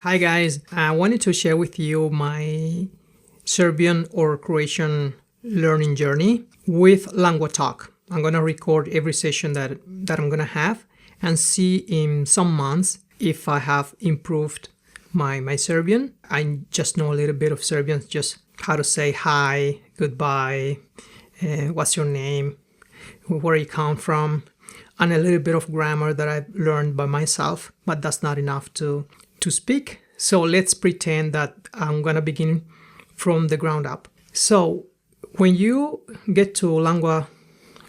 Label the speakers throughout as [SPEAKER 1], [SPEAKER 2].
[SPEAKER 1] Hi guys, I wanted to share with you my Serbian or Croatian learning journey with LanguaTalk. I'm going to record every session that I'm going to have and see in some months if I have improved my Serbian. I just know a little bit of Serbian, just how to say hi, goodbye, what's your name, where you come from, and a little bit of grammar that I've learned by myself, but that's not enough to speak. So let's pretend that I'm gonna begin from the ground up. So when you get to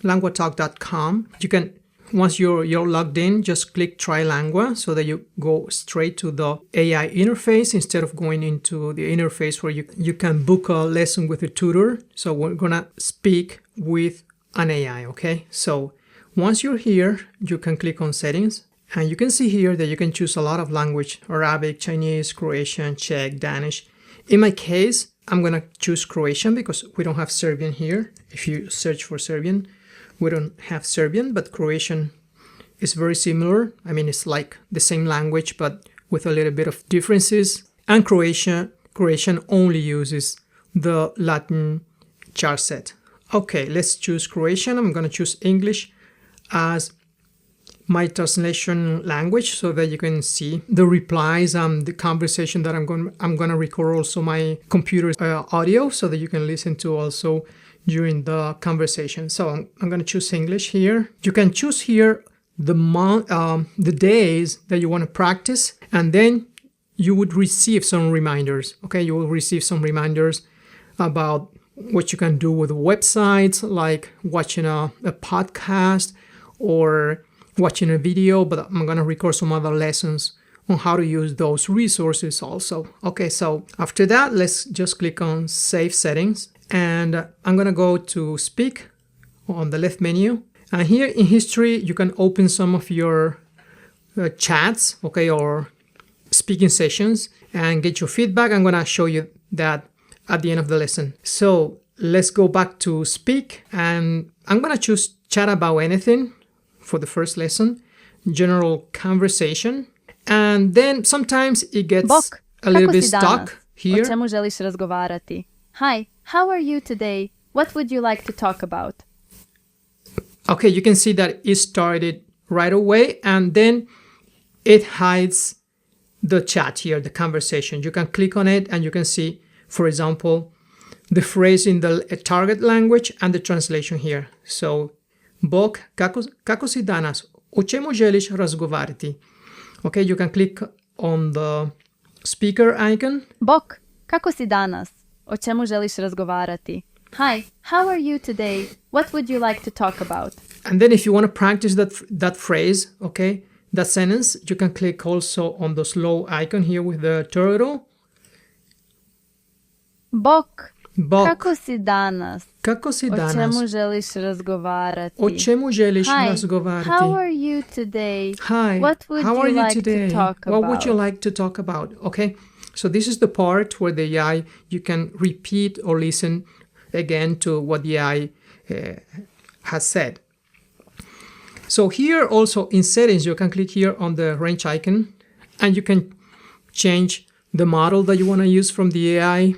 [SPEAKER 1] LanguaTalk.com, you can, once you're logged in, just click Try Lingua so that you go straight to the AI interface instead of going into the interface where you can book a lesson with a tutor. So we're gonna speak with an AI, okay? So once you're here, you can click on Settings. And you can see here that you can choose a lot of language: Arabic, Chinese, Croatian, Czech, Danish. In my case, I'm gonna choose Croatian because we don't have Serbian here. If you search for Serbian, we don't have Serbian, but Croatian is very similar. I mean, it's like the same language, but with a little bit of differences. And Croatian only uses the Latin chart set. Okay, let's choose Croatian. I'm gonna choose English as my translation language so that you can see the replies and the conversation that I'm going to record also my computer audio so that you can listen to also during the conversation. So I'm going to choose English here. You can choose here the days that you want to practice, and then you would receive some reminders. Okay, you will receive some reminders about what you can do with websites, like watching a podcast or watching a video, but I'm going to record some other lessons on how to use those resources also. Okay, so after that, let's just click on Save Settings, and I'm going to go to Speak on the left menu. And here in History, you can open some of your chats, okay, or speaking sessions and get your feedback. I'm going to show you that at the end of the lesson. So let's go back to Speak, and I'm going to choose Chat About Anything for the first lesson, general conversation, and then sometimes it gets
[SPEAKER 2] Bok,
[SPEAKER 1] a little bit
[SPEAKER 2] danas?
[SPEAKER 1] stuck here.
[SPEAKER 2] O čemu želiš razgovarati? Hi, how are you today? What would you like to talk about?
[SPEAKER 1] Okay, you can see that it started right away, and then it hides the chat here, the conversation. You can click on it and you can see, for example, the phrase in the target language and the translation here. So Bok, kako si danas? O čemu želiš razgovarati? Okay, you can click on the speaker icon.
[SPEAKER 2] Bok, kako si danas? O čemu želiš razgovarati? Hi, how are you today? What would you like to talk about?
[SPEAKER 1] And then if you want to practice that phrase, okay, that sentence, you can click also on the slow icon here with the turtle.
[SPEAKER 2] Bok,
[SPEAKER 1] Bok,
[SPEAKER 2] kako si danas?
[SPEAKER 1] kako si
[SPEAKER 2] O
[SPEAKER 1] danas?
[SPEAKER 2] čemu želiš razgovarati?
[SPEAKER 1] O čemu želiš
[SPEAKER 2] Hi,
[SPEAKER 1] razgovarati?
[SPEAKER 2] how are you today?
[SPEAKER 1] Hi,
[SPEAKER 2] What would
[SPEAKER 1] how are
[SPEAKER 2] you
[SPEAKER 1] you
[SPEAKER 2] like
[SPEAKER 1] today?
[SPEAKER 2] to talk
[SPEAKER 1] What would you
[SPEAKER 2] about?
[SPEAKER 1] like to talk about? Okay, so this is the part where the AI, you can repeat or listen again to what the AI has said. So here also in settings, you can click here on the range icon and you can change the model that you want to use from the AI.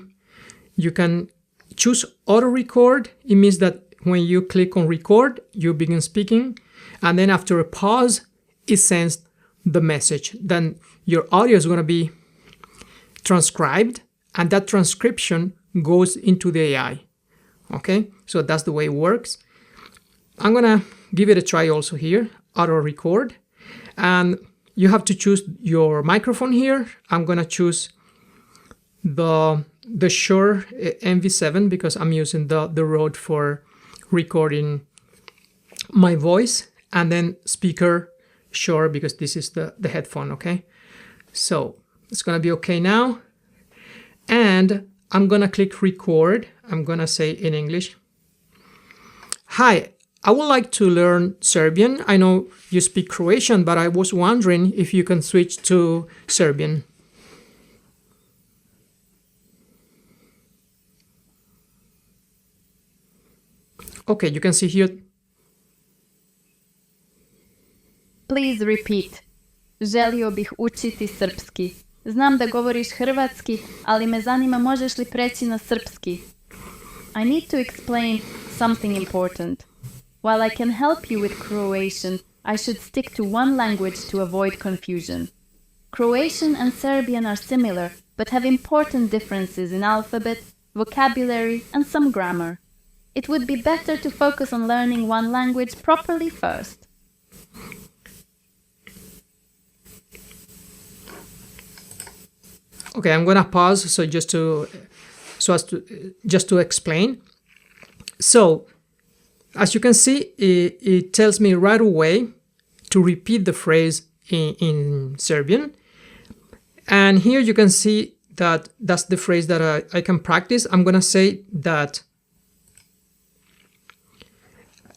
[SPEAKER 1] You can choose auto record. It means that when you click on record, you begin speaking, and then after a pause, it sends the message. Then your audio is going to be transcribed, and that transcription goes into the AI. Okay, so that's the way it works. I'm going to give it a try also here, auto record, and you have to choose your microphone here. I'm going to choose the Shure MV7 because I'm using the Rode for recording my voice, and then speaker Shure because this is the headphone. Okay, so it's gonna be okay now, and I'm gonna click record. I'm gonna say in English, hi, I would like to learn Serbian. I know you speak Croatian, but I was wondering if you can switch to Serbian. Okay, you can see here.
[SPEAKER 2] Please repeat. Želio bih učiti srpski. Znam da govoriš hrvatski, ali me zanima možeš li preći na srpski. I need to explain something important. While I can help you with Croatian, I should stick to one language to avoid confusion. Croatian and Serbian are similar, but have important differences in alphabet, vocabulary, and some grammar. It would be better to focus on learning one language properly first.
[SPEAKER 1] Okay, I'm gonna pause just to explain. So, as you can see, it tells me right away to repeat the phrase in Serbian. And here you can see that that's the phrase that I can practice. I'm gonna say that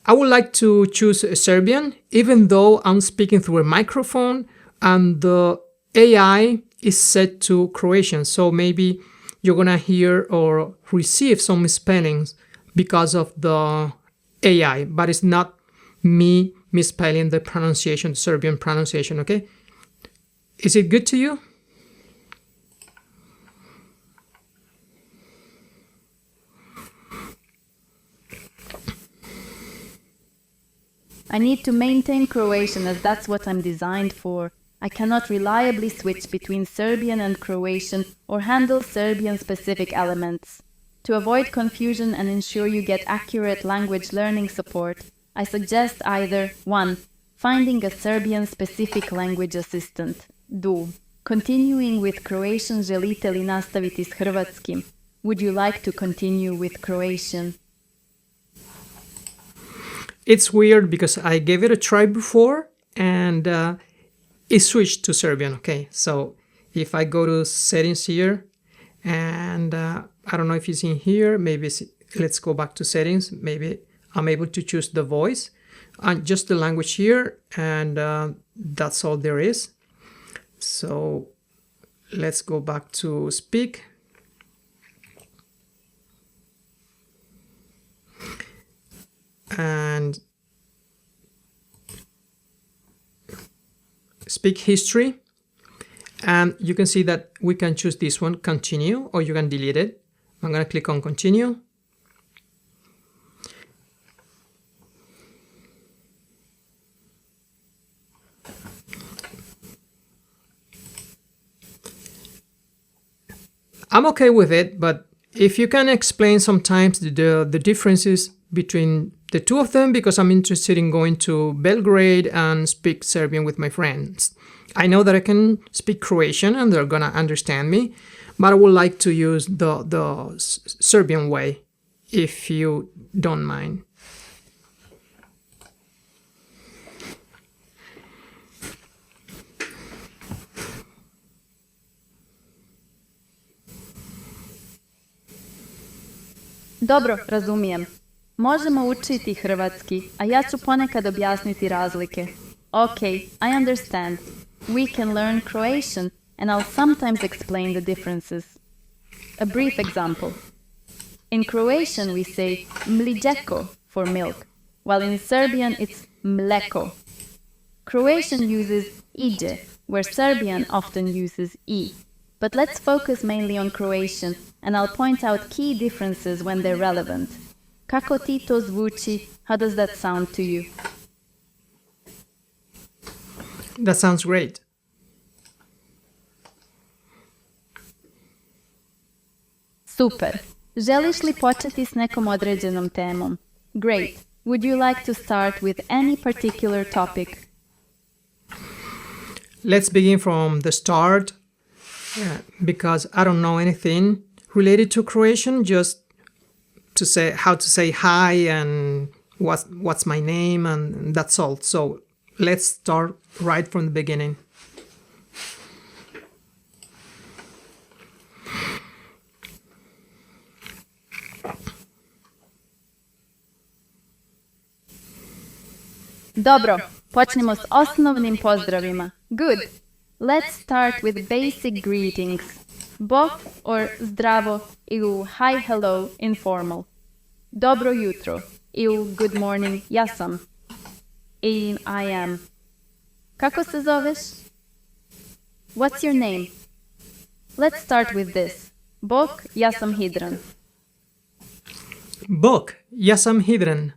[SPEAKER 1] I would like to choose Serbian, even though I'm speaking through a microphone and the AI is set to Croatian. So maybe you're gonna hear or receive some misspellings because of the AI, but it's not me misspelling the pronunciation, Serbian pronunciation, okay? Is it good to you?
[SPEAKER 2] I need to maintain Croatian as that's what I'm designed for. I cannot reliably switch between Serbian and Croatian or handle Serbian-specific elements. To avoid confusion and ensure you get accurate language learning support, I suggest either 1. Finding a Serbian-specific language assistant. 2. Continuing with Croatian. Želite li nastaviti s hrvatskim? Would you like to continue with Croatian?
[SPEAKER 1] It's weird because I gave it a try before and it switched to Serbian. Okay, so if I go to settings here and I don't know if it's in here, maybe let's go back to settings. Maybe I'm able to choose the voice and just the language here, and that's all there is. So let's go back to speak. And speak history, and you can see that we can choose this one, continue, or you can delete it. I'm going to click on continue. I'm okay with it, but if you can explain sometimes the differences between the two of them, because I'm interested in going to Belgrade and speak Serbian with my friends. I know that I can speak Croatian and they're gonna understand me, but I would like to use the Serbian way, if you don't mind.
[SPEAKER 2] Dobro, razumijem. Možemo učiti hrvatski, a ja ću ponekad objasniti razlike. Okay, I understand. We can learn Croatian, and I'll sometimes explain the differences. A brief example. In Croatian we say mlijeko for milk, while in Serbian it's mleko. Croatian uses iđe, where Serbian often uses i. But let's focus mainly on Croatian, and I'll point out key differences when they're relevant. Kako ti to zvuči? How does that sound to you?
[SPEAKER 1] That sounds great.
[SPEAKER 2] Super. Želiš li početi s nekom određenom temom? Great. Would you like to start with any particular topic?
[SPEAKER 1] Let's begin from the start, because I don't know anything related to Croatian, just to say how to say hi and what's my name, and that's all. So let's start right from the beginning.
[SPEAKER 2] Dobro, počnemo s osnovnim pozdravima. Good. Let's start with basic greetings. Bok or zdravo ili hi, hello, informal. Dobro jutro ili good morning, ja sam. I am. Kako se zoveš? What's your name? Let's start with this. Bok, ja sam hidran.
[SPEAKER 1] Bok, ja sam hidran.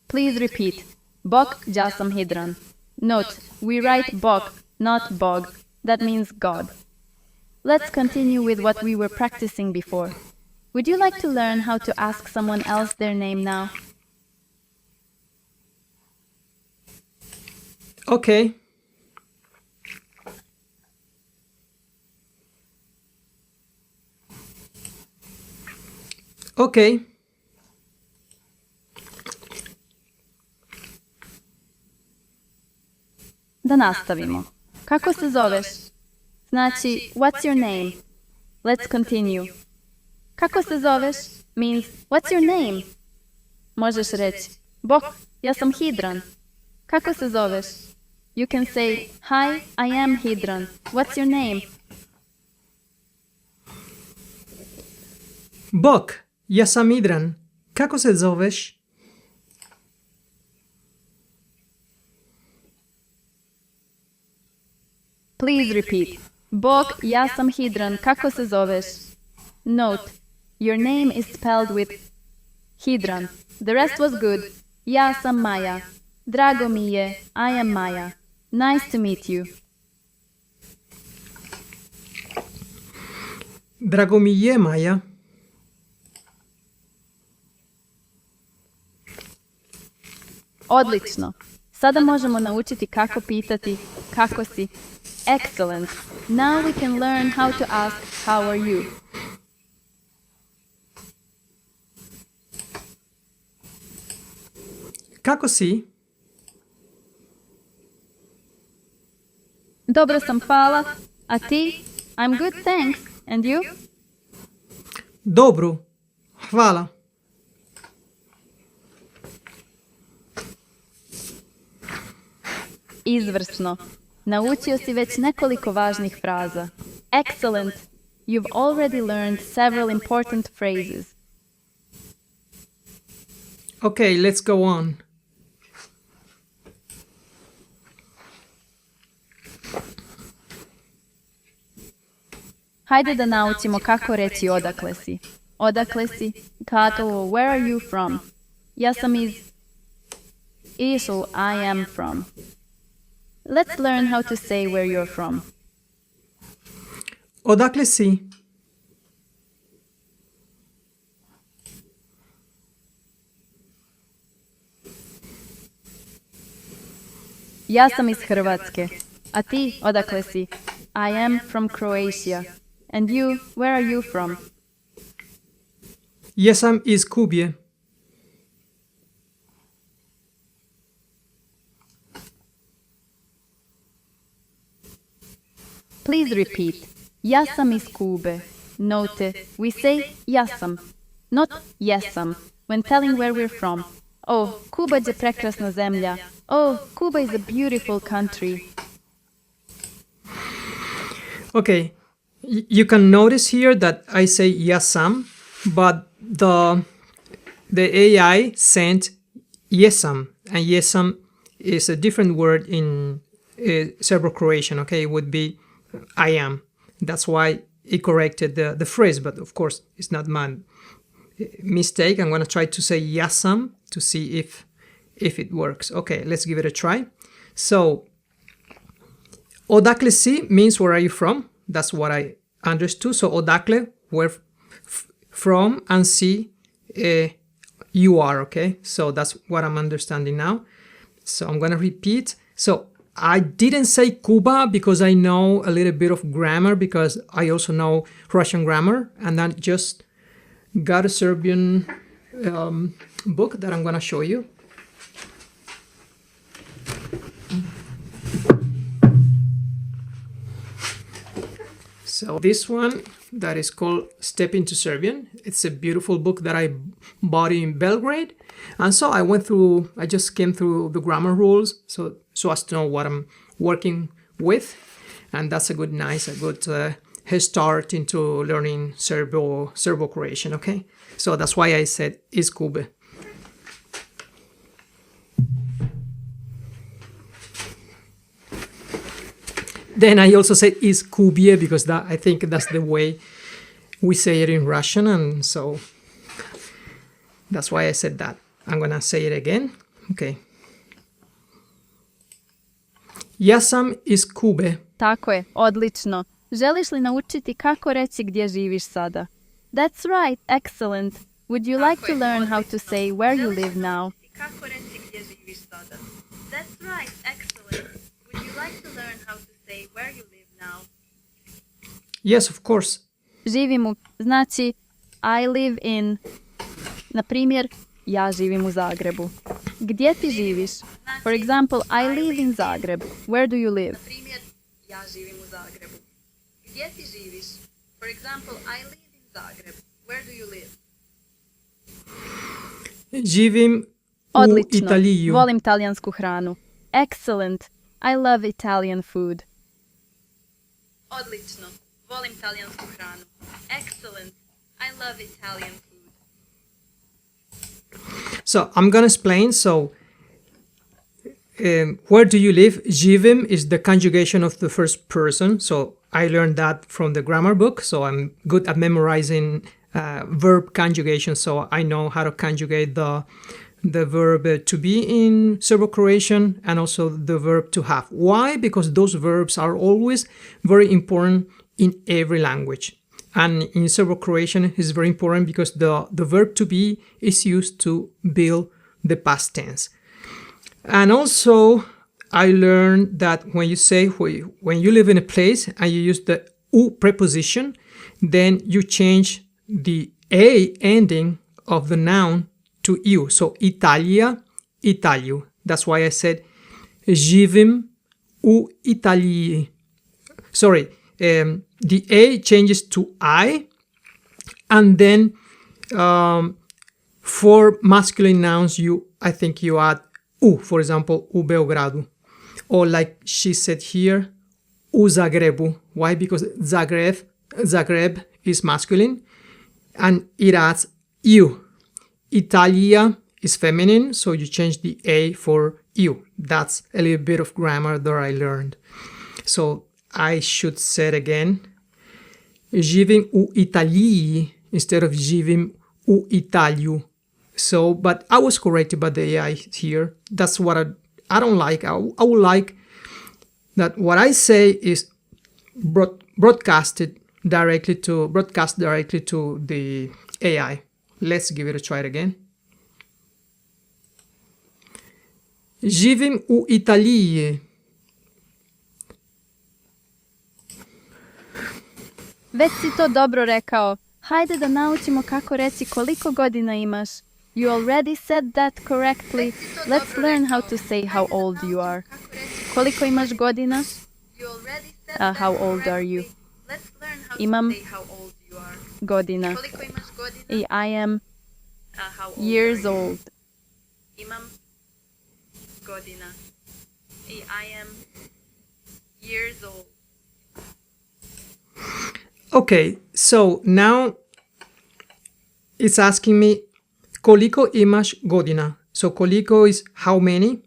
[SPEAKER 2] Please repeat. Bok, ja sam hidran. Note, we write Bok, not Bog. That means God. Let's continue with what we were practicing before. Would you like to learn how to ask someone else their name now?
[SPEAKER 1] Okay. Okay.
[SPEAKER 2] Da nastavimo. Kako se zoveš? Znači, what's your name? Let's continue. Kako se zoveš means, what's your name? Možeš reći, Bok, ja sam Hidran. Kako se zoveš? You can say, hi, I am Hidran. What's your name?
[SPEAKER 1] Bok, ja sam Hidran. Kako se zoveš?
[SPEAKER 2] Please repeat. Bok, ja sam Hidran. Kako se zoveš? Note, your name is spelled with Hidran. The rest was good. Ja sam Maja. Drago mi je. I am Maja. Nice to meet you.
[SPEAKER 1] Drago mi je, Maja.
[SPEAKER 2] Odlično. Sada možemo naučiti kako pitati kako si. Excellent. Now we can learn how to ask how are you.
[SPEAKER 1] Kako si?
[SPEAKER 2] Dobro sam, hvala. A ti? I'm good, thanks. And you?
[SPEAKER 1] Dobro. Hvala.
[SPEAKER 2] Izvrsno. Naučio si već nekoliko važnih fraza. Excellent. You've already learned several important phrases.
[SPEAKER 1] Okay, let's go on.
[SPEAKER 2] Hajde da naučimo kako reći odakle si. Odakle si? Kato, where are you from? Ja sam iz... Isu, I am from. Let's learn how to say where you're from.
[SPEAKER 1] Odakle si?
[SPEAKER 2] Ja sam iz Hrvatske. A ti, odakle si? I am from Croatia. And you, where are you from?
[SPEAKER 1] Jesam iz Kubije.
[SPEAKER 2] Please repeat. Ja sam iz Kube. Note, we say ja sam, not jesam, when telling where we're from. Oh, Kuba je prekrasna zemlja. Oh, Cuba is a beautiful country.
[SPEAKER 1] Okay, you can notice here that I say yesam, but the AI sent yesam, and yesam is a different word in Serbo-Croatian. Okay, it would be I am. That's why it corrected the phrase, but of course it's not my mistake. I'm going to try to say yesam to see if it works. Okay, let's give it a try. So, odakle si means where are you from? That's what I understood. So odakle, where from, and si, you are, okay? So that's what I'm understanding now. So I'm going to repeat. So I didn't say Cuba because I know a little bit of grammar, because I also know Russian grammar, and I just got a Serbian book that I'm going to show you. So this one that is called Step into Serbian. It's a beautiful book that I bought in Belgrade. And so I just came through the grammar rules so as to know what I'm working with. And that's a good head start into learning Serbo-Croatian, okay? So that's why I said is Kube. Then I also said is kubie because that I think that's the way we say it in Russian, and so that's why I said that. I'm gonna say it again. Okay. Ja sam iz Kube.
[SPEAKER 2] Tako je, odlično. Želiš li naučiti kako reći gdje živiš sada? That's right, excellent. Would you like to learn how to say where you live now?
[SPEAKER 3] Kako reći gdje živiš sada? That's right, excellent. Would you like to learn how to say where you live now?
[SPEAKER 1] Yes, of course.
[SPEAKER 2] Živim u, znači I live in, na primjer, ja živim u Zagrebu. Gdje ti živiš? For example, I live in Zagreb. Where do you live?
[SPEAKER 3] Na primjer, ja živim u Zagrebu. Gdje ti živiš? For example, I live in Zagreb. Where do you live?
[SPEAKER 1] Živim u
[SPEAKER 2] Odlično.
[SPEAKER 1] Italiji.
[SPEAKER 2] Volim talijansku hranu. Excellent. I love Italian food.
[SPEAKER 3] Odlično. Volim talijansku hranu. Excellent. I love Italian food.
[SPEAKER 1] So I'm gonna explain. So where do you live? Živim is the conjugation of the first person. So I learned that from the grammar book. So I'm good at memorizing verb conjugation. So I know how to conjugate the verb to be in Serbo-Croatian and also the verb to have. Why? Because those verbs are always very important in every language. And in Serbo-Croatian it's very important because the verb to be is used to build the past tense. And also I learned that when you say, when you live in a place and you use the u preposition, then you change the a ending of the noun to iu. So Italia, Italiu. That's why I said živim u Italiji. Sorry, the a changes to I, and then for masculine nouns, I think you add u. For example, u Beogradu, or like she said here, u Zagrebu. Why? Because Zagreb is masculine, and it adds iu. Italia is feminine, so you change the a for iu. That's a little bit of grammar that I learned. So I should say it again. Živim u Italiji instead of živim u Italiu. So, but I was corrected by the AI here. That's what I don't like. I would like that what I say is broadcast directly to the AI. Let's give it a try again. Živim u Italiji.
[SPEAKER 2] Već si to dobro rekao. Hajde da naučimo kako reći koliko godina imaš. You already said that correctly. Let's learn how to say how old you are. Koliko imaš godina? How old are you? Imam godina. I am years old.
[SPEAKER 3] Imam godina. I am years old.
[SPEAKER 1] Okay, so now it's asking me koliko imaš godina. So koliko is how many.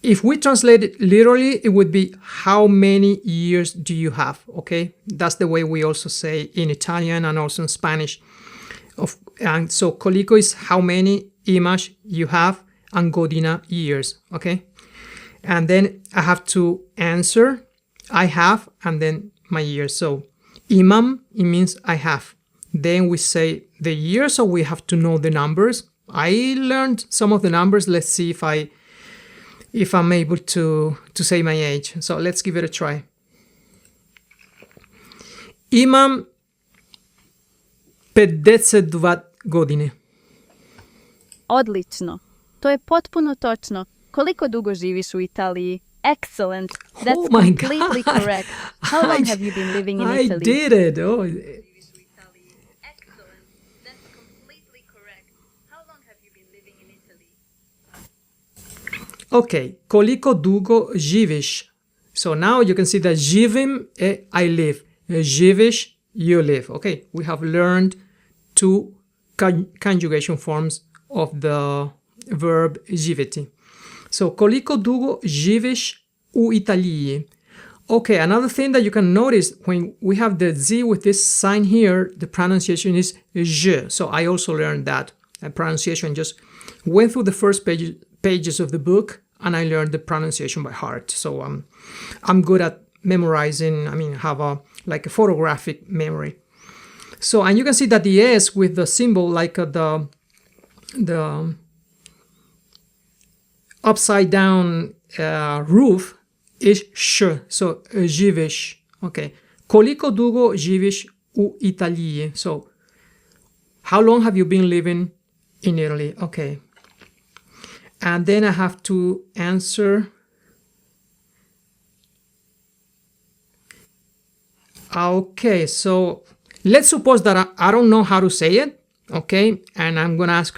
[SPEAKER 1] If we translate it literally, it would be how many years do you have, okay? That's the way we also say in Italian and also in Spanish. And so koliko is how many, imaš you have, and godina years, okay? And then I have to answer, I have, and then my years. So imam, it means I have. Then we say the year, so we have to know the numbers. I learned some of the numbers. Let's see if I'm able to say my age. So let's give it a try. Imam 52 godine.
[SPEAKER 2] Odlično. To je potpuno točno. Koliko dugo živiš u Italiji? Excellent. That's
[SPEAKER 1] Oh my
[SPEAKER 2] completely
[SPEAKER 1] God.
[SPEAKER 2] correct. How long have you been living in
[SPEAKER 1] I
[SPEAKER 2] Italy?
[SPEAKER 1] did it. Oh.
[SPEAKER 3] Excellent. That's completely correct. How long have you been living in Italy?
[SPEAKER 1] Okay, koliko dugo živiš? So now you can see that živim, I live. Živiš, you live. Okay, we have learned two conjugation forms of the verb živjeti. So koliko dugo živiš u Italiji. Okay, another thing that you can notice when we have the Z with this sign here, the pronunciation is je. So I also learned that pronunciation. Just went through the first pages of the book and I learned the pronunciation by heart. So I'm good at memorizing. I mean, have a photographic memory. So, and you can see that the S with the symbol, like the upside down roof, is sh. So, živiš. Okay. Koliko dugo živiš u Italiji? So, how long have you been living in Italy? Okay. And then I have to answer. Okay, so let's suppose that I don't know how to say it, okay, and I'm gonna ask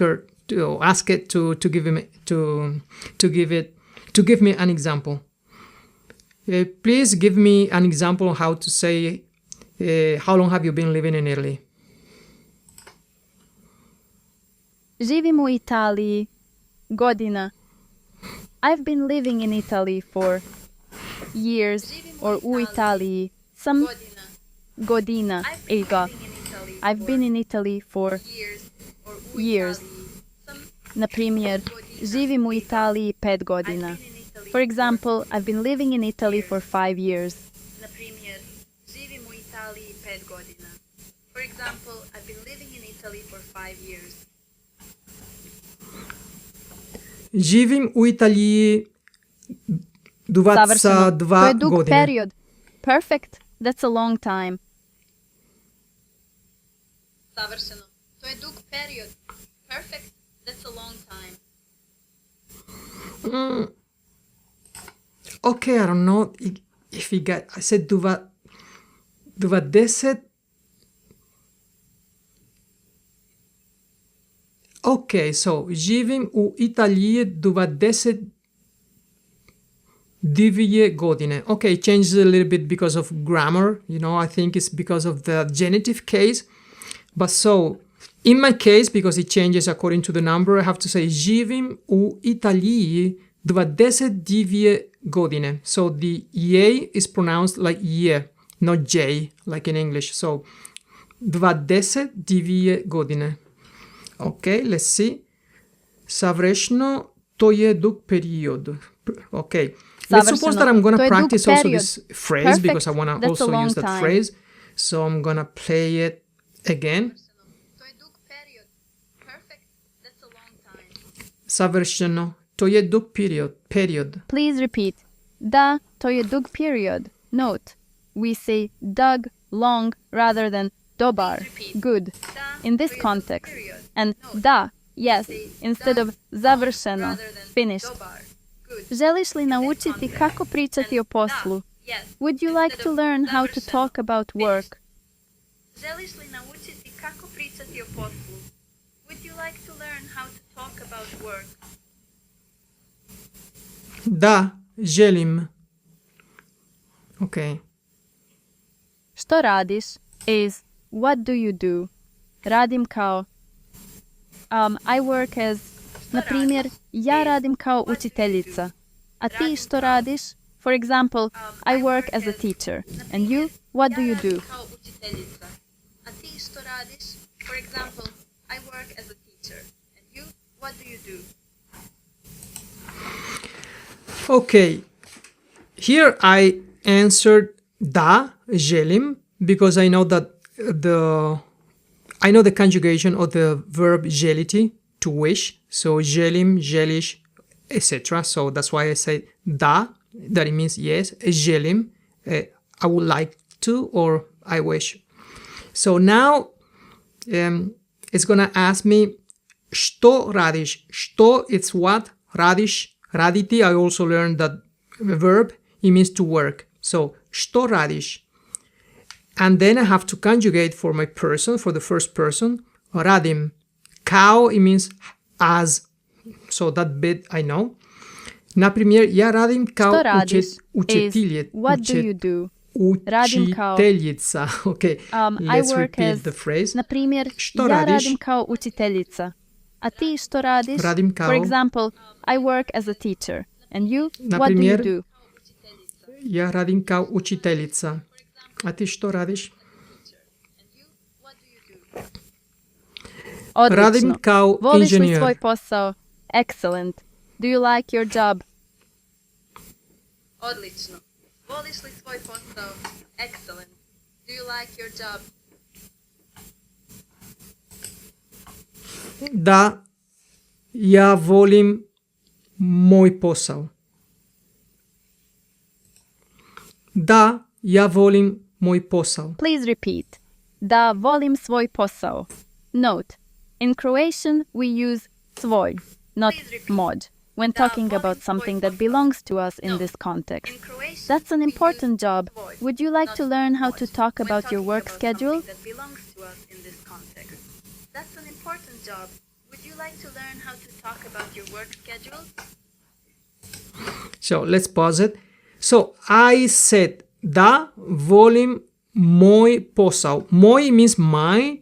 [SPEAKER 1] it to give me an example. Please give me an example of how to say how long have you been living in Italy?
[SPEAKER 2] Živim u Italiji godina. I've been living in Italy for years, or u Italiji some godina. Ega. I've been in Italy for years. Na primjer, živim u Italiji 5 godina. For example, I've been living in Italy for 5 years.
[SPEAKER 3] Na primjer, živim u Italiji 5 godina. For example, I've been living in Italy for 5 years.
[SPEAKER 1] Živim u Italiji 22
[SPEAKER 2] To je dug
[SPEAKER 1] godine.
[SPEAKER 2] period. Perfect. That's a long time.
[SPEAKER 3] Savršeno. To je dug period. Perfect. That's a long time.
[SPEAKER 1] Okay, I don't know if you got. I said 20. Okay, so živim u Italiji 22 godine. Okay, it changes a little bit because of grammar. You know, I think it's because of the genitive case. But so, in my case, because it changes according to the number, I have to say živim u Italiji 22 godine. So the je is pronounced like je, not j, like in English. So 22 godine. Okay, let's see. Savršeno, to je dug period. Okay, let's suppose that I'm going to practice also this phrase. Perfect. Because I want to also use that phrase. So I'm going to play it again.
[SPEAKER 3] To je dug period. Perfect. That's a long time.
[SPEAKER 1] Savršeno, to je dug period.
[SPEAKER 2] Please repeat. Da, to je dug period. Note, we say dug, long, rather than dobar, good, in this context. And da, yes, instead of završeno, finished. Želiš li naučiti kako pričati o poslu? Would you like to learn how to talk about work?
[SPEAKER 3] Želiš li naučiti kako pričati o poslu? Would you like to learn how to talk about work?
[SPEAKER 1] Da, želim. Okay.
[SPEAKER 2] Što radiš is what do you do? Radim kao I work as, na primjer, ja radim kao učiteljica. A ti što radiš? For example, I work as a teacher. And you, what do you do?
[SPEAKER 3] A ti što radiš? For example, I work as a teacher. And you, what do you do?
[SPEAKER 1] Okay. Here I answered da, želim, because I know that the conjugation of the verb želiti, to wish. So želim, želiš, etc. So that's why I say da, that it means yes. Želim, I would like to, or I wish. So now it's gonna ask me što radiš. Što, it's what? Radiš, raditi. I also learned that verb, it means to work. So što radiš. And then I have to conjugate for my person, for the first person. Radim. Kao, it means as. So that bit I know. Na primjer, ja radim kao učiteljica.
[SPEAKER 2] What do you do?
[SPEAKER 1] Učiteljica. Okay, let's repeat the phrase.
[SPEAKER 2] Na primjer,
[SPEAKER 1] što
[SPEAKER 2] ja
[SPEAKER 1] radiš?
[SPEAKER 2] radim kao učiteljica. A ti što radiš?
[SPEAKER 1] Radim kao.
[SPEAKER 2] For example, I work as a teacher. And you,
[SPEAKER 1] Na
[SPEAKER 2] what
[SPEAKER 1] primjer,
[SPEAKER 2] do you do?
[SPEAKER 1] Ja radim kao učiteljica. A ti što radiš?
[SPEAKER 3] And you, what do you do?
[SPEAKER 2] Odlično.
[SPEAKER 1] Radim kao
[SPEAKER 2] Voliš li
[SPEAKER 1] inženjer.
[SPEAKER 2] svoj posao? Excellent. Do you like your job?
[SPEAKER 3] Odlično. Voliš li svoj posao? Excellent. Do you like your job?
[SPEAKER 1] Da, ja volim moj posao. Da, ja volim moj posao.
[SPEAKER 2] Please repeat. Da, volim svoj posao. Note, in Croatian we use svoj, not
[SPEAKER 3] Please repeat.
[SPEAKER 2] mod, when
[SPEAKER 3] Da,
[SPEAKER 2] talking
[SPEAKER 3] volim
[SPEAKER 2] about
[SPEAKER 3] svoj
[SPEAKER 2] something that
[SPEAKER 3] posao.
[SPEAKER 2] belongs to us in
[SPEAKER 3] No.
[SPEAKER 2] this context.
[SPEAKER 3] In Croatian,
[SPEAKER 2] That's an
[SPEAKER 3] we
[SPEAKER 2] important
[SPEAKER 3] use
[SPEAKER 2] job.
[SPEAKER 3] svoj,
[SPEAKER 2] Would you like
[SPEAKER 3] not
[SPEAKER 2] to learn how
[SPEAKER 3] mod,
[SPEAKER 2] to talk
[SPEAKER 3] when
[SPEAKER 2] about your
[SPEAKER 3] talking
[SPEAKER 2] work
[SPEAKER 3] about
[SPEAKER 2] schedule?
[SPEAKER 3] something that belongs to us in this context. That's an important job. Would you like to learn how to talk about your work schedule?
[SPEAKER 1] So let's pause it. So I said da volim moj posao. Moj means mine,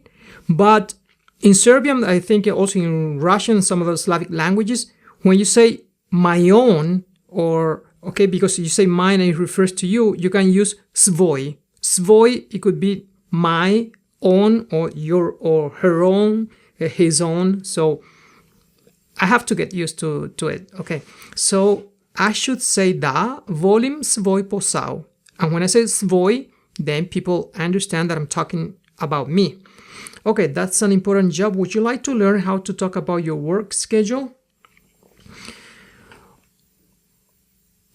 [SPEAKER 1] but in Serbian, I think also in Russian, some of the Slavic languages, when you say my own, or okay, because you say mine and it refers to you, you can use svoj. Svoj, it could be my own or your or her own, his own. So I have to get used to it. Okay, so I should say da volim svoj posao. And when I say svoj, then people understand that I'm talking about me. Okay, that's an important job. Would you like to learn how to talk about your work schedule?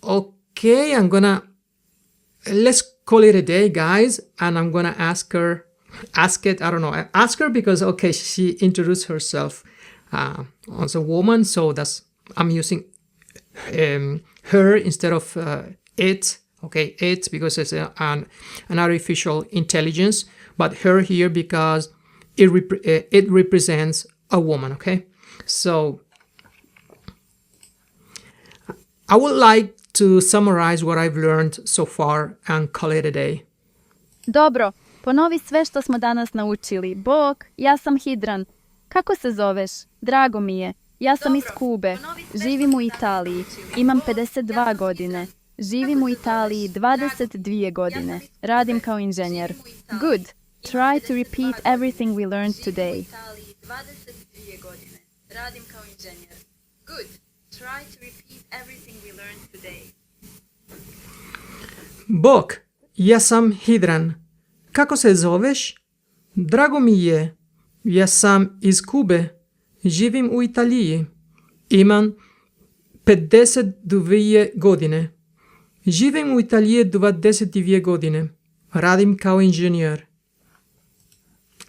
[SPEAKER 1] Okay, let's call it a day, guys. And I'm gonna ask her because, okay, she introduced herself as a woman. So I'm using her instead of it. Okay, it because it's an artificial intelligence, but her here because it represents a woman. Okay, so I would like to summarize what I've learned so far and call it a day.
[SPEAKER 2] Dobro, ponovi sve što smo danas naučili. Bok, ja sam Hidran. Kako se zoveš? Drago mi je. Ja sam iz Kube. Živim u Italiji. Imam 52 godine. Živim u Italiji 22 godine. Radim kao inženjer. Good. Try to repeat everything we learned today.
[SPEAKER 3] U Italiji 22 godine. Radim kao inženjer. Good. Try to repeat everything we learned today.
[SPEAKER 1] Bok, ja sam Hidran. Kako se zoveš? Drago mi je. Ja sam iz Kube. Živim u Italiji. Imam 52 godine. Živim u Italiji 22 godine. Radim kao inženjer.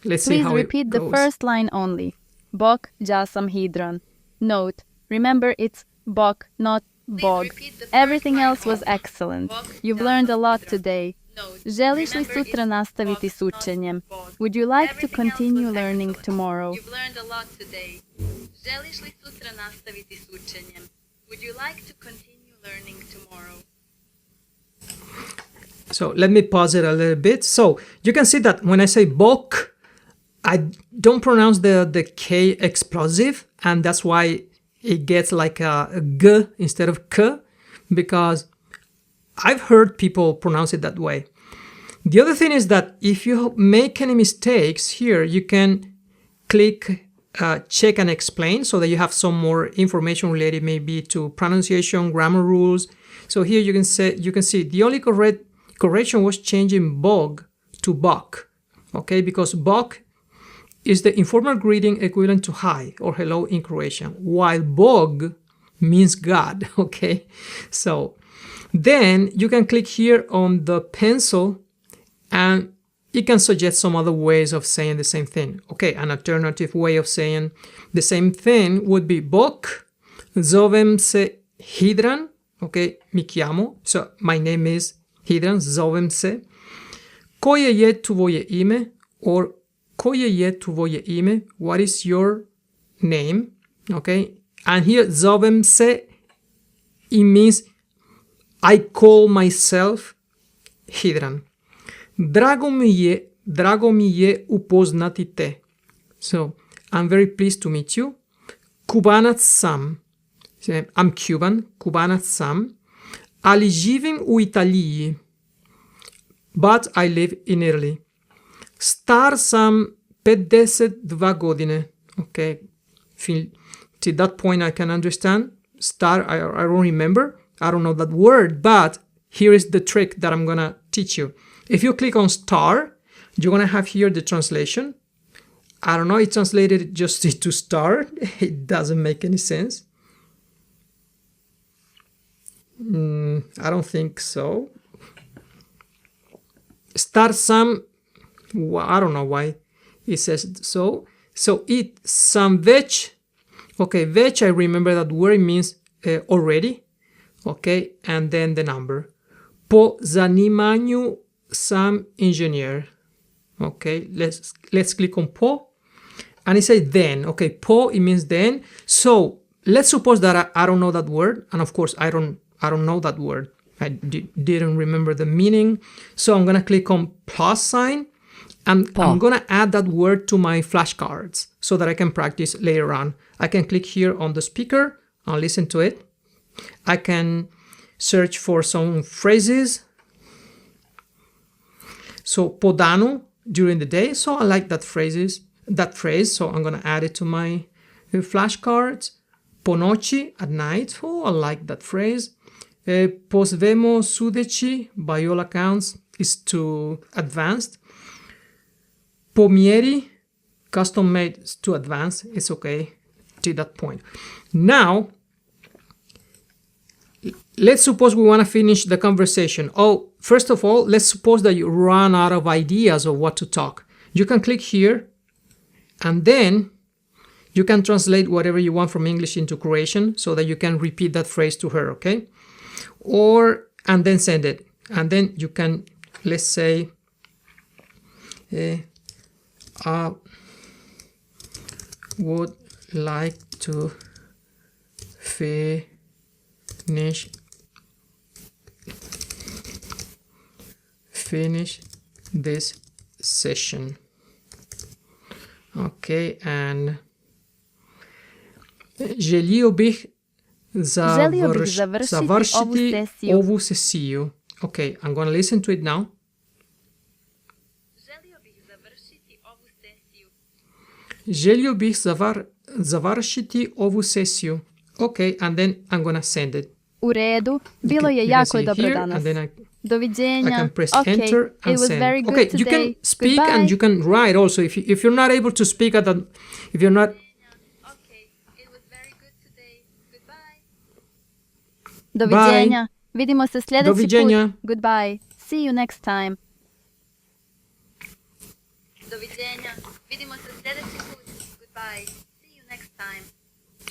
[SPEAKER 1] Let's see
[SPEAKER 2] Please
[SPEAKER 1] how it
[SPEAKER 2] repeat the
[SPEAKER 1] goes.
[SPEAKER 2] first line only. Bok, ja sam Hidran. Note, remember it's Bok, not Bog.
[SPEAKER 3] repeat the first
[SPEAKER 2] Everything
[SPEAKER 3] line
[SPEAKER 2] else was
[SPEAKER 3] only.
[SPEAKER 2] excellent.
[SPEAKER 3] Bok,
[SPEAKER 2] You've
[SPEAKER 3] ja
[SPEAKER 2] learned
[SPEAKER 3] sam
[SPEAKER 2] a lot
[SPEAKER 3] Hidran.
[SPEAKER 2] today.
[SPEAKER 3] Note,
[SPEAKER 2] Želiš li
[SPEAKER 3] remember
[SPEAKER 2] sutra
[SPEAKER 3] it's
[SPEAKER 2] nastaviti
[SPEAKER 3] Bok,
[SPEAKER 2] s učenjem?
[SPEAKER 3] not Bog.
[SPEAKER 2] Would you like to
[SPEAKER 3] Everything else
[SPEAKER 2] continue
[SPEAKER 3] was
[SPEAKER 2] learning
[SPEAKER 3] excellent.
[SPEAKER 2] tomorrow?
[SPEAKER 3] You've learned a lot today. Želiš li sutra nastaviti s učenjem? Would you like to continue learning tomorrow?
[SPEAKER 1] So let me pause it a little bit. So you can see that when I say bok, I don't pronounce the K explosive, and that's why it gets like a G instead of K, because I've heard people pronounce it that way. The other thing is that if you make any mistakes here, you can click check and explain so that you have some more information related maybe to pronunciation, grammar rules. So here you can see the only correction was changing bog to bok, okay? Because bok is the informal greeting equivalent to hi or hello in Croatian, while bog means God, okay? So then you can click here on the pencil and it can suggest some other ways of saying the same thing. Okay, an alternative way of saying the same thing would be Bok, Zovem se Hidran, okay, mi chiamo, so my name is Hidran, zovem se. Koje je tvoje ime, or koje je tvoje ime, what is your name, okay? And here zovem se, it means I call myself Hidran. Drago mi je upoznati te. So, I'm very pleased to meet you. Kubanac sam. I'm Cuban, Kubanac sam. Ali živim u Italiji, but I live in Italy. Star sam 52 godine. Okay, to that point I can understand. Star, I don't remember. I don't know that word, but here is the trick that I'm gonna teach you. If you click on star, you're gonna have here the translation. I don't know, it translated just to star. It doesn't make any sense. I don't think so. Star sam, I don't know why it says so. So it sam već. Okay, već, I remember that word means already. Okay, and then the number. Po zanimanju sam inženjer. Okay, let's click on po. And it says then. Okay, po, it means then. So let's suppose that I don't know that word. And of course, I don't know that word. I didn't remember the meaning. So I'm going to click on plus sign. And I'm going to add that word to my flashcards so that I can practice later on. I can click here on the speaker and listen to it. I can search for some phrases. So podanu, during the day. So I like that phrase. So I'm going to add it to my flashcards. Po noći, at night. Oh, I like that phrase. Pozvemo sudeći, by all accounts, is too advanced. Po mjeri, custom made, is too advanced. It's okay to that point. Now, let's suppose we want to finish the conversation. Oh, first of all, let's suppose that you run out of ideas of what to talk. You can click here, and then you can translate whatever you want from English into Croatian so that you can repeat that phrase to her, okay? And then send it. And then you can, let's say, I would like to finish this session. Okay, and želio bih završiti ovu sesiju. Okay, I'm going to listen to it now. Želio bih završiti ovu sesiju. Okay, and then I'm going to send it.
[SPEAKER 2] U redu, bilo je jako dobro danas. Doviđenja.
[SPEAKER 1] I can press enter and
[SPEAKER 2] it was
[SPEAKER 1] send.
[SPEAKER 2] very good
[SPEAKER 1] Okay,
[SPEAKER 2] today.
[SPEAKER 1] you can speak
[SPEAKER 2] Goodbye.
[SPEAKER 1] and you can write also. If you're not able to speak at that, if you're not.
[SPEAKER 3] Okay, it was very good today. Goodbye.
[SPEAKER 2] Doviđenja. Vidimo se sljedeći
[SPEAKER 1] Doviđenja.
[SPEAKER 2] put. Goodbye. See you next time.
[SPEAKER 3] Doviđenja. Vidimo se sljedeći put. Goodbye. See you next time.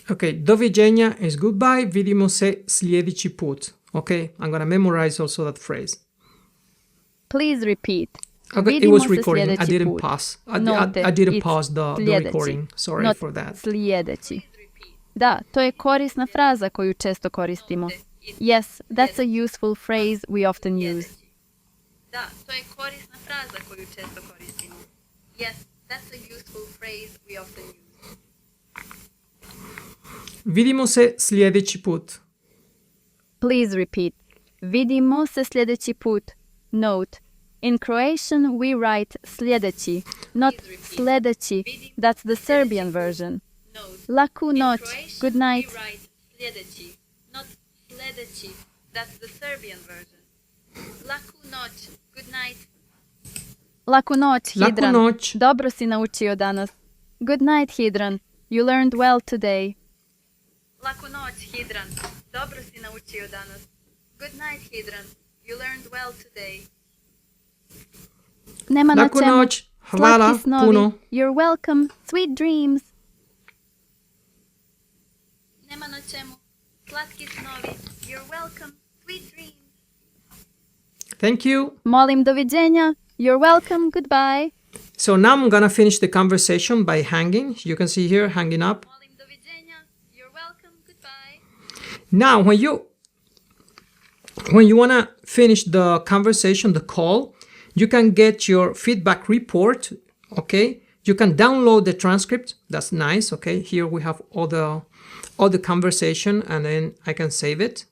[SPEAKER 1] Okay, doviđenja is goodbye. Vidimo se sljedeći put. Okay, I'm gonna memorize also that phrase.
[SPEAKER 2] Please repeat.
[SPEAKER 1] Okay, it
[SPEAKER 2] Vidimo
[SPEAKER 1] was
[SPEAKER 2] se
[SPEAKER 1] recording. I
[SPEAKER 2] sljedeći
[SPEAKER 1] didn't
[SPEAKER 2] put.
[SPEAKER 1] pause. I
[SPEAKER 2] Note,
[SPEAKER 1] didn't
[SPEAKER 2] it's
[SPEAKER 1] pause the
[SPEAKER 2] sljedeći,
[SPEAKER 1] recording. Sorry
[SPEAKER 2] not
[SPEAKER 1] for that.
[SPEAKER 2] Sljedeći. Da, to je korisna fraza koju često koristimo. Yes, that's a useful phrase we often use.
[SPEAKER 3] Da, to je korisna fraza koju često koristimo. Yes, that's a useful phrase we often use.
[SPEAKER 1] Vidimo se sljedeći put.
[SPEAKER 2] Please repeat. Vidimo se sljedeći put. Note. In Croatian we write sljedeći, not sljedeći. That's the Serbian version.
[SPEAKER 3] Note.
[SPEAKER 2] Laku
[SPEAKER 3] In
[SPEAKER 2] noć.
[SPEAKER 3] Croatian,
[SPEAKER 2] Good night.
[SPEAKER 3] we write sljedeći, not sljedeći. That's the Serbian version. Laku noć. Good night.
[SPEAKER 2] Laku noć,
[SPEAKER 1] Laku
[SPEAKER 2] Hidran.
[SPEAKER 1] noć.
[SPEAKER 2] Dobro si naučio danas. Good night, Hidran. You learned well today.
[SPEAKER 3] Laku noć, Hidran. Dobro si naučio danas. Good night, Hidran. You learned well today.
[SPEAKER 2] Nema na
[SPEAKER 1] Laku
[SPEAKER 2] čemu.
[SPEAKER 1] noć. Hvala
[SPEAKER 2] Slatki snovi.
[SPEAKER 1] puno.
[SPEAKER 2] You're welcome. Sweet dreams.
[SPEAKER 3] Nema na čemu. Slatki snovi. You're welcome. Sweet dreams.
[SPEAKER 1] Thank you.
[SPEAKER 2] Molim doviđenja. You're welcome. Goodbye.
[SPEAKER 1] So now I'm gonna finish the conversation by hanging. You can see here, hanging up.
[SPEAKER 3] Molim doviđenja. You're welcome. Goodbye.
[SPEAKER 1] Now, when you wanna finish the conversation, the call, you can get your feedback report. Okay, you can download the transcript. That's nice. Okay, here we have all the conversation, and then I can save it.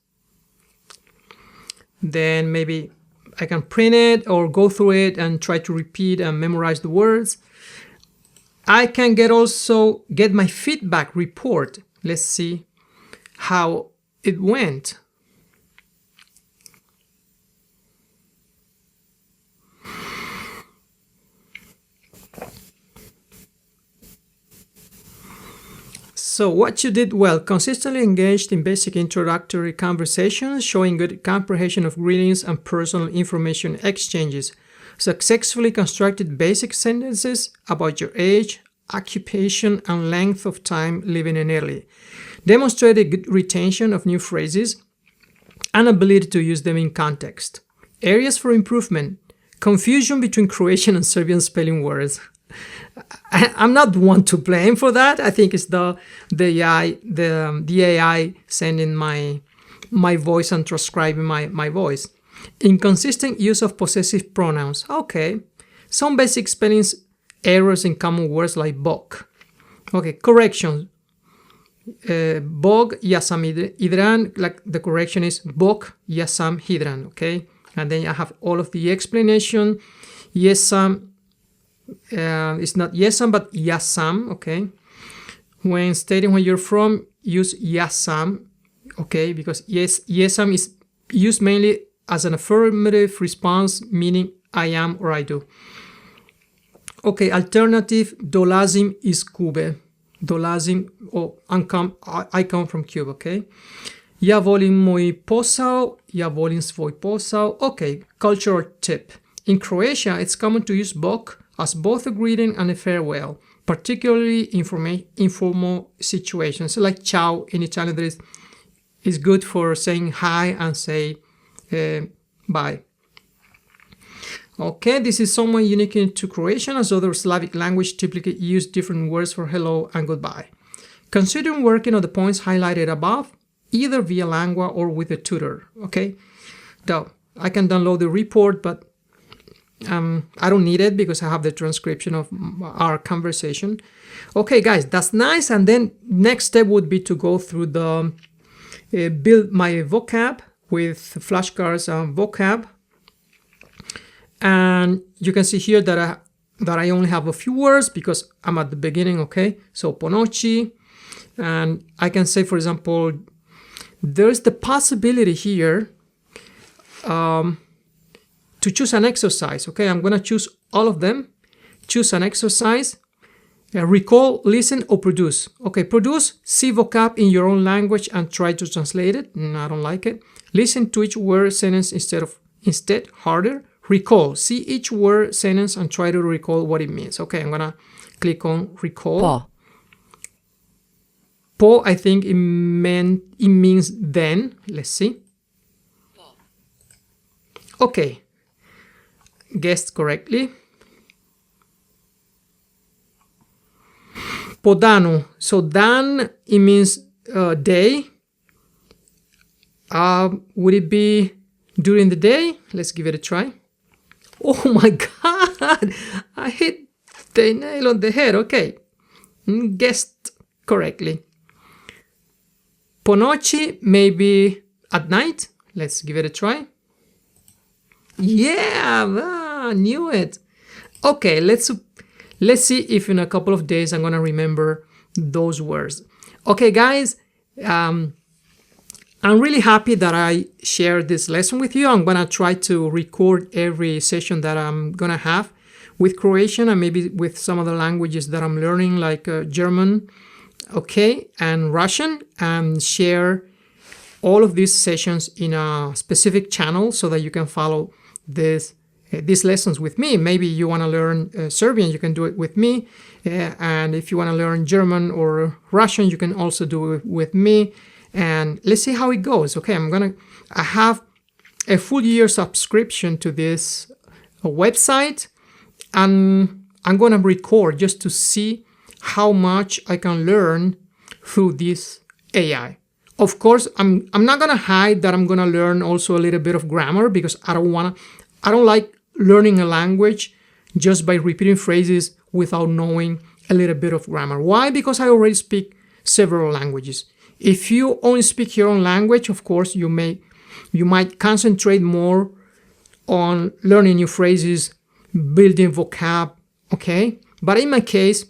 [SPEAKER 1] Then maybe I can print it or go through it and try to repeat and memorize the words. I can also get my feedback report. Let's see how it went. So what you did well: consistently engaged in basic introductory conversations, showing good comprehension of greetings and personal information exchanges, successfully constructed basic sentences about your age, occupation, and length of time living in Italy, demonstrated good retention of new phrases and ability to use them in context. Areas for improvement: confusion between Croatian and Serbian spelling words. I'm not one to blame for that. I think it's the AI sending my voice and transcribing my voice. Inconsistent use of possessive pronouns. Okay. Some basic spelling errors in common words like bok. Okay, correction. Bog yasam hidran, like the correction is bok yasam hidran. Okay, and then I have all of the explanation. Yesam. It's not yesam but yasam. Okay, when stating where you're from, use yasam. Okay, because yesam is used mainly as an affirmative response, meaning I am or I do. Okay, alternative: dolazim is Kube. Dolazim, I come from Cuba. Okay, ja volim moj posao, ja volim svoj posao. Okay, cultural tip: in Croatia, it's common to use bok as both a greeting and a farewell, particularly informal situations. Like ciao in Italian, that is good for saying hi and say bye. Okay, this is somewhat unique to Croatian, as other Slavic languages typically use different words for hello and goodbye. Consider working on the points highlighted above, either via Langua or with a tutor. Okay, though I can download the report, but I don't need it because I have the transcription of our conversation. Okay, guys, that's nice. And then next step would be to go through the build my vocab with flashcards and vocab. And you can see here that I only have a few words because I'm at the beginning. Okay, so ponochi, and I can say, for example, there's the possibility here to choose an exercise. Okay, I'm gonna choose all of them. Choose an exercise. Recall, listen, or produce. Okay, produce, see vocab in your own language and try to translate it. No, I don't like it. Listen to each word sentence instead harder. Recall, see each word sentence and try to recall what it means. Okay, I'm gonna click on recall.
[SPEAKER 4] Po.
[SPEAKER 1] Po, I think it means then. Let's see. Okay, guessed correctly. Podanu. So dan, it means day. Would it be during the day? Let's give it a try. Oh my god! I hit the nail on the head. Okay, guessed correctly. Ponochi, maybe at night. Let's give it a try. Yeah, knew it. Okay, let's see if in a couple of days I'm gonna remember those words. Okay, guys, I'm really happy that I shared this lesson with you. I'm gonna try to record every session that I'm gonna have with Croatian and maybe with some other languages that I'm learning, like German, okay, and Russian, and share all of these sessions in a specific channel so that you can follow these lessons with me. Maybe you want to learn Serbian, you can do it with me, and if you want to learn German or Russian, you can also do it with me, and let's see how it goes. Okay, I have a full year subscription to this website, and I'm gonna record just to see how much I can learn through this AI. Of course, I'm not gonna hide that I'm gonna learn also a little bit of grammar, because I don't like learning a language just by repeating phrases without knowing a little bit of grammar. Why? Because I already speak several languages. If you only speak your own language, of course, you may You might concentrate more on learning new phrases, building vocab, okay? But in my case,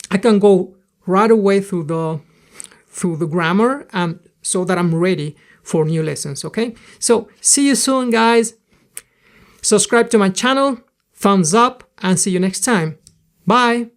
[SPEAKER 1] I can go right away through the grammar and so that I'm ready for new lessons, okay? So see you soon, guys. Subscribe to my channel, thumbs up, and see you next time. Bye.